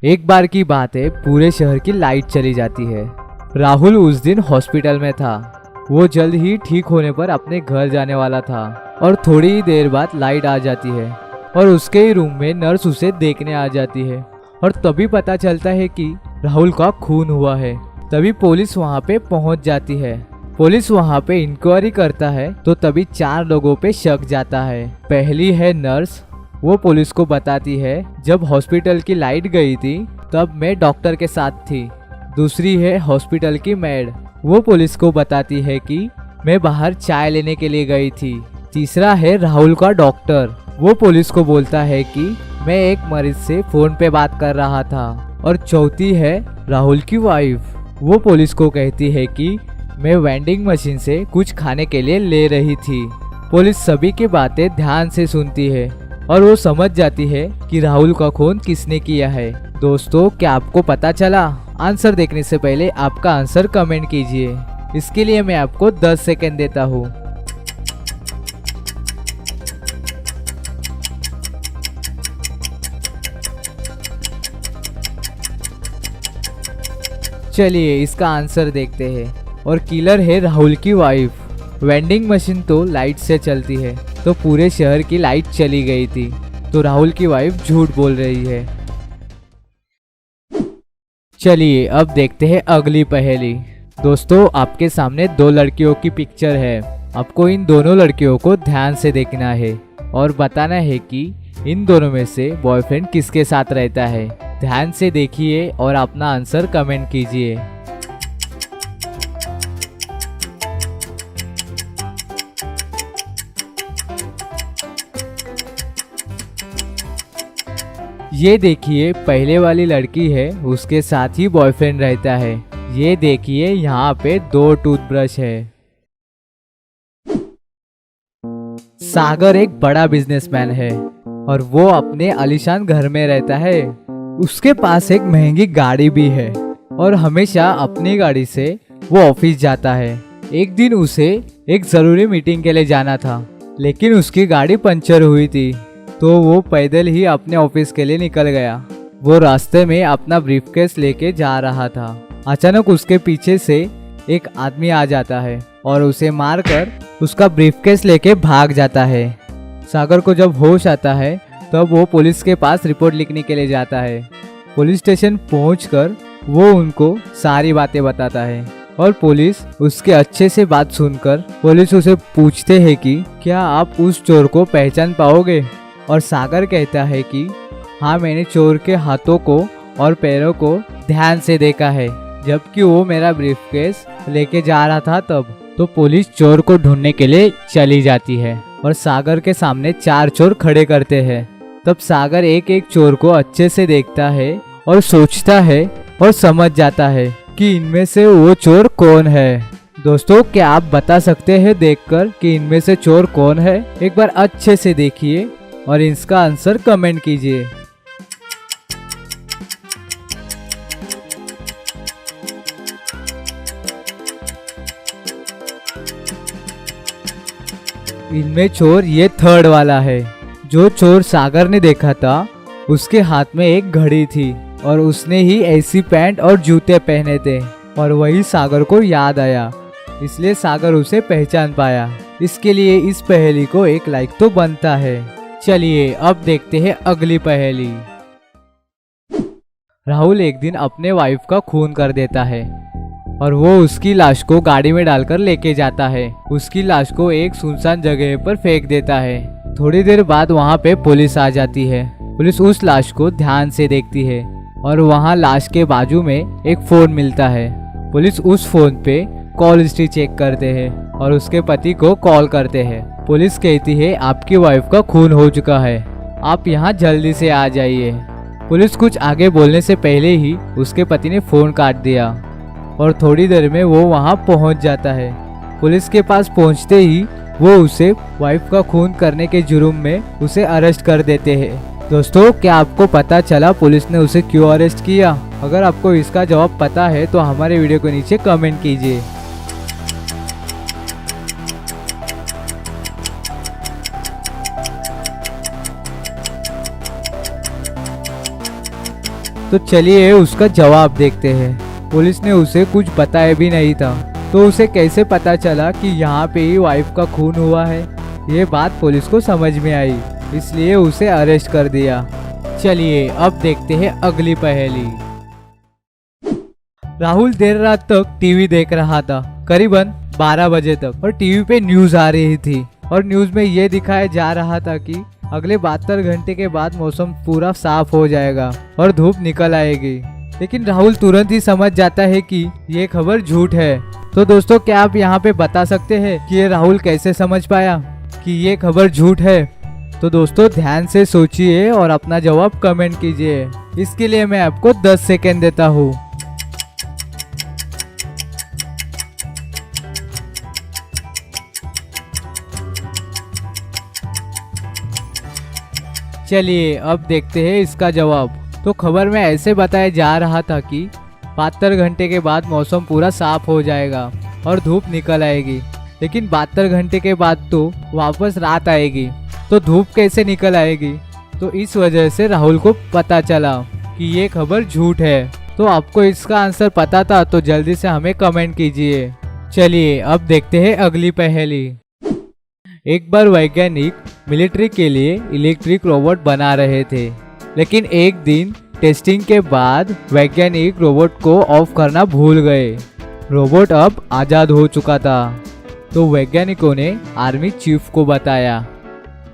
एक बार की बात है, पूरे शहर की लाइट चली जाती है। राहुल उस दिन हॉस्पिटल में था। वो जल्द ही ठीक होने पर अपने घर जाने वाला था और थोड़ी ही देर बाद लाइट आ जाती है और उसके ही रूम में नर्स उसे देखने आ जाती है और तभी पता चलता है कि राहुल का खून हुआ है। तभी पुलिस वहाँ पे पहुँच जाती है। पुलिस वहाँ पे इंक्वायरी करता है तो तभी 4 लोगों पे शक जाता है। पहली है नर्स। वो पुलिस को बताती है, जब हॉस्पिटल की लाइट गई थी तब मैं डॉक्टर के साथ थी। दूसरी है हॉस्पिटल की मेड। वो पुलिस को बताती है कि मैं बाहर चाय लेने के लिए गई थी। तीसरा है राहुल का डॉक्टर। वो पुलिस को बोलता है कि मैं एक मरीज से फोन पे बात कर रहा था। और चौथी है राहुल की वाइफ। वो पुलिस को कहती है कि मैं वेंडिंग मशीन से कुछ खाने के लिए ले रही थी। पुलिस सभी की बातें ध्यान से सुनती है और वो समझ जाती है कि राहुल का खून किसने किया है। दोस्तों, क्या आपको पता चला? आंसर देखने से पहले आपका आंसर कमेंट कीजिए। इसके लिए मैं आपको 10 सेकंड देता हूँ। चलिए इसका आंसर देखते हैं। और किलर है राहुल की वाइफ। वेंडिंग मशीन तो लाइट से चलती है, तो पूरे शहर की लाइट चली गई थी, तो राहुल की वाइफ झूठ बोल रही है। चलिए अब देखते हैं अगली पहेली। दोस्तों, आपके सामने 2 लड़कियों की पिक्चर है। आपको इन दोनों लड़कियों को ध्यान से देखना है और बताना है कि इन दोनों में से बॉयफ्रेंड किसके साथ रहता है। ध्यान से देखिए और अपना आंसर कमेंट कीजिए। ये देखिए, पहले वाली लड़की है, उसके साथ ही बॉयफ्रेंड रहता है। ये देखिए, यहाँ पे 2 टूथब्रश है। सागर एक बड़ा बिजनेसमैन है और वो अपने आलीशान घर में रहता है। उसके पास एक महंगी गाड़ी भी है और हमेशा अपनी गाड़ी से वो ऑफिस जाता है। एक दिन उसे एक जरूरी मीटिंग के लिए जाना था, लेकिन उसकी गाड़ी पंचर हुई थी, तो वो पैदल ही अपने ऑफिस के लिए निकल गया। वो रास्ते में अपना ब्रीफकेस लेके जा रहा था। अचानक उसके पीछे से एक आदमी आ जाता है और उसे मारकर उसका ब्रीफकेस लेके भाग जाता है। सागर को जब होश आता है तब वो पुलिस के पास रिपोर्ट लिखने के लिए जाता है। पुलिस स्टेशन पहुंचकर वो उनको सारी बातें बताता है और पुलिस उसके अच्छे से बात सुनकर पुलिस उसे पूछते हैं कि क्या आप उस चोर को पहचान पाओगे। और सागर कहता है कि हाँ, मैंने चोर के हाथों को और पैरों को ध्यान से देखा है, जबकि वो मेरा ब्रीफकेस लेके जा रहा था तब। तो पुलिस चोर को ढूंढने के लिए चली जाती है और सागर के सामने 4 चोर खड़े करते हैं। तब सागर एक एक चोर को अच्छे से देखता है और सोचता है और समझ जाता है कि इनमें से वो चोर कौन है। दोस्तों, क्या आप बता सकते हैं देखकर कि इनमें से चोर कौन है? एक बार अच्छे से देखिए और इसका आंसर कमेंट कीजिए। इनमें चोर ये 3rd वाला है। जो चोर सागर ने देखा था उसके हाथ में एक घड़ी थी और उसने ही ऐसी पैंट और जूते पहने थे और वही सागर को याद आया, इसलिए सागर उसे पहचान पाया। इसके लिए इस पहेली को 1 लाइक तो बनता है। चलिए अब देखते हैं अगली पहेली। राहुल एक दिन अपने वाइफ का खून कर देता है और वो उसकी लाश को गाड़ी में डालकर लेके जाता है। उसकी लाश को एक सुनसान जगह पर फेंक देता है। थोड़ी देर बाद वहाँ पे पुलिस आ जाती है। पुलिस उस लाश को ध्यान से देखती है और वहाँ लाश के बाजू में एक फोन मिलता है। पुलिस उस फोन पे कॉल हिस्ट्री चेक करते हैं और उसके पति को कॉल करते हैं। पुलिस कहती है, आपकी वाइफ का खून हो चुका है, आप यहाँ जल्दी से आ जाइए। पुलिस कुछ आगे बोलने से पहले ही उसके पति ने फोन काट दिया और थोड़ी देर में वो वहाँ पहुँच जाता है। पुलिस के पास पहुँचते ही वो उसे वाइफ का खून करने के जुर्म में उसे अरेस्ट कर देते हैं। दोस्तों, क्या आपको पता चला पुलिस ने उसे क्यों अरेस्ट किया? अगर आपको इसका जवाब पता है तो हमारे वीडियो के नीचे कमेंट कीजिए। तो चलिए उसका जवाब देखते हैं। पुलिस ने उसे कुछ बताया भी नहीं था, तो उसे कैसे पता चला कि यहाँ पे ही वाइफ का खून हुआ है। ये बात पुलिस को समझ में आई, इसलिए उसे अरेस्ट कर दिया। चलिए अब देखते हैं अगली पहेली। राहुल देर रात तक टीवी देख रहा था, करीबन 12 बजे तक, और टीवी पे न्यूज आ रही थी और न्यूज में ये दिखाया जा रहा था कि अगले 72 घंटे के बाद मौसम पूरा साफ हो जाएगा और धूप निकल आएगी। लेकिन राहुल तुरंत ही समझ जाता है कि ये खबर झूठ है। तो दोस्तों, क्या आप यहाँ पे बता सकते हैं कि ये राहुल कैसे समझ पाया कि ये खबर झूठ है? तो दोस्तों ध्यान से सोचिए और अपना जवाब कमेंट कीजिए। इसके लिए मैं आपको 10 सेकेंड देता हूँ। चलिए अब देखते हैं इसका जवाब। तो खबर में ऐसे बताया जा रहा था कि 72 घंटे के बाद मौसम पूरा साफ हो जाएगा और धूप निकल आएगी। लेकिन 72 घंटे के बाद तो वापस रात आएगी, तो धूप कैसे निकल आएगी? तो इस वजह से राहुल को पता चला कि ये खबर झूठ है। तो आपको इसका आंसर पता था तो जल्दी से हमें कमेंट कीजिए। चलिए अब देखते हैं अगली पहेली। एक बार वैज्ञानिक मिलिट्री के लिए इलेक्ट्रिक रोबोट बना रहे थे, लेकिन एक दिन टेस्टिंग के बाद वैज्ञानिक रोबोट को ऑफ करना भूल गए। रोबोट अब आज़ाद हो चुका था। तो वैज्ञानिकों ने आर्मी चीफ को बताया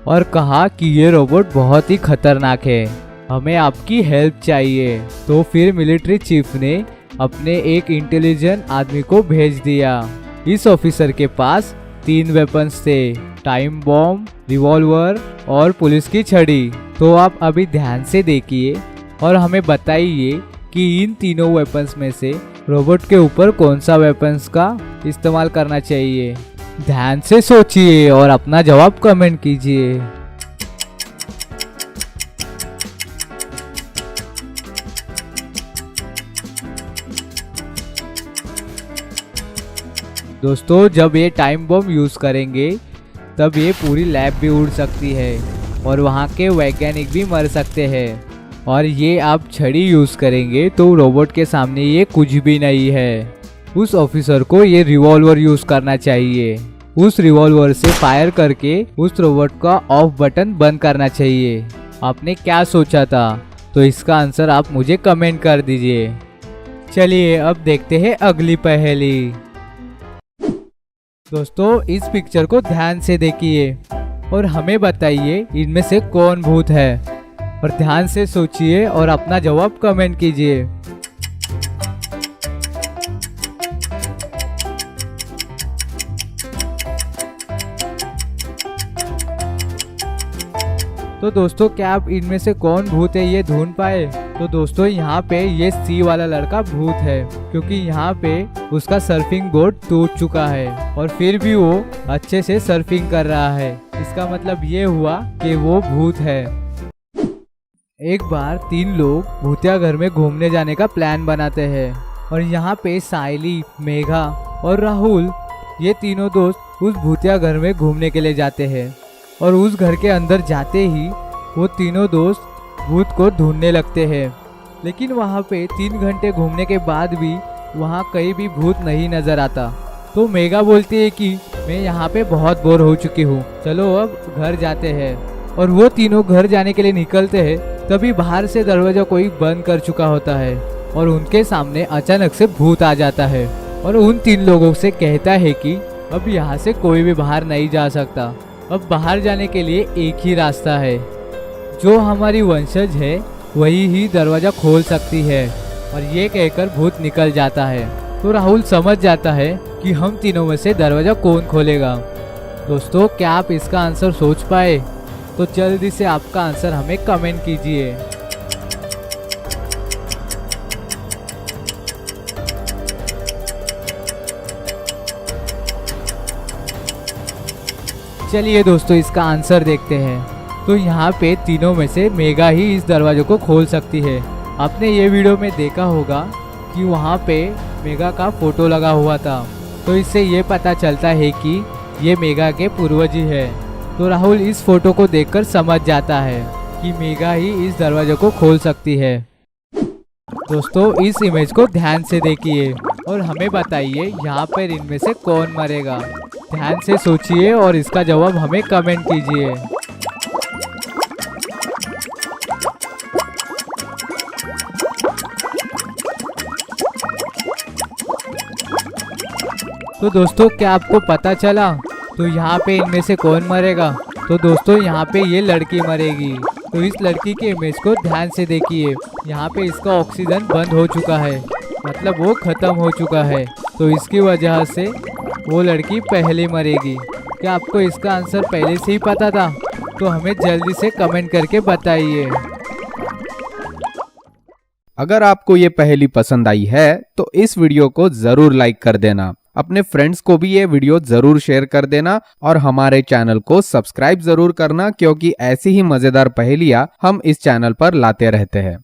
और कहा कि ये रोबोट बहुत ही खतरनाक है, हमें आपकी हेल्प चाहिए। तो फिर मिलिट्री चीफ ने अपने एक इंटेलिजेंट आदमी को भेज दिया। इस ऑफिसर के पास 3 वेपन्स थे, टाइम बॉम्ब, रिवॉल्वर और पुलिस की छड़ी। तो आप अभी ध्यान से देखिए और हमें बताइए कि इन तीनों वेपन्स में से रोबोट के ऊपर कौन सा वेपन्स का इस्तेमाल करना चाहिए। ध्यान से सोचिए और अपना जवाब कमेंट कीजिए। दोस्तों, जब ये टाइम बम यूज करेंगे तब ये पूरी लैब भी उड़ सकती है और वहाँ के वैज्ञानिक भी मर सकते हैं। और ये आप छड़ी यूज करेंगे तो रोबोट के सामने ये कुछ भी नहीं है। उस ऑफिसर को ये रिवॉल्वर यूज करना चाहिए। उस रिवॉल्वर से फायर करके उस रोबोट का ऑफ बटन बंद करना चाहिए। आपने क्या सोचा था? तो इसका आंसर आप मुझे कमेंट कर दीजिए। चलिए अब देखते हैं अगली पहेली। दोस्तों, इस पिक्चर को ध्यान से देखिए और हमें बताइए इनमें से कौन भूत है। और ध्यान से सोचिए और अपना जवाब कमेंट कीजिए। तो दोस्तों, क्या आप इनमें से कौन भूत है ये ढूंढ पाए? तो दोस्तों, यहाँ पे ये सी वाला लड़का भूत है, क्योंकि यहाँ पे उसका सर्फिंग बोर्ड टूट चुका है और फिर भी वो अच्छे से सर्फिंग कर रहा है। इसका मतलब ये हुआ कि वो भूत है। एक बार 3 लोग भूतिया घर में घूमने जाने का प्लान बनाते हैं और यहाँ पे साइली, मेघा और राहुल, ये तीनों दोस्त उस भूतिया घर में घूमने के लिए जाते हैं। और उस घर के अंदर जाते ही वो तीनों दोस्त भूत को ढूंढने लगते हैं। लेकिन वहाँ पे 3 घंटे घूमने के बाद भी वहाँ कहीं भी भूत नहीं नजर आता। तो मेघा बोलती है कि मैं यहाँ पे बहुत बोर हो चुकी हूँ, चलो अब घर जाते हैं। और वो तीनों घर जाने के लिए निकलते हैं, तभी बाहर से दरवाजा कोई बंद कर चुका होता है और उनके सामने अचानक से भूत आ जाता है और उन 3 लोगों से कहता है कि अब यहाँ से कोई भी बाहर नहीं जा सकता। अब बाहर जाने के लिए एक ही रास्ता है, जो हमारी वंशज है वही ही दरवाजा खोल सकती है। और ये कहकर भूत निकल जाता है। तो राहुल समझ जाता है कि हम तीनों में से दरवाजा कौन खोलेगा। दोस्तों, क्या आप इसका आंसर सोच पाए? तो जल्दी से आपका आंसर हमें कमेंट कीजिए। चलिए दोस्तों, इसका आंसर देखते हैं। तो यहाँ पे तीनों में से मेघा ही इस दरवाजे को खोल सकती है। आपने ये वीडियो में देखा होगा कि वहाँ पे मेघा का फोटो लगा हुआ था, तो इससे ये पता चलता है कि ये मेघा के पूर्वज ही है। तो राहुल इस फोटो को देखकर समझ जाता है कि मेघा ही इस दरवाजे को खोल सकती है। दोस्तों इस इमेज को ध्यान से देखिए और हमें बताइए यहाँ पर इनमें से कौन मरेगा। ध्यान से सोचिए और इसका जवाब हमें कमेंट कीजिए। तो दोस्तों क्या आपको पता चला? तो यहाँ पे इनमें से कौन मरेगा? तो दोस्तों यहाँ पे ये लड़की मरेगी। तो इस लड़की के इमेज को ध्यान से देखिए। यहाँ पे इसका ऑक्सीजन बंद हो चुका है, मतलब वो खत्म हो चुका है। तो इसकी वजह से वो लड़की पहले मरेगी। क्या आपको इसका आंसर पहले से ही पता था? तो हमें जल्दी से कमेंट करके बताइए। अगर आपको ये पहेली पसंद आई है तो इस वीडियो को जरूर लाइक कर देना। अपने फ्रेंड्स को भी ये वीडियो जरूर शेयर कर देना और हमारे चैनल को सब्सक्राइब जरूर करना, क्योंकि ऐसी ही मजेदार पहेलियां हम इस चैनल पर लाते रहते हैं।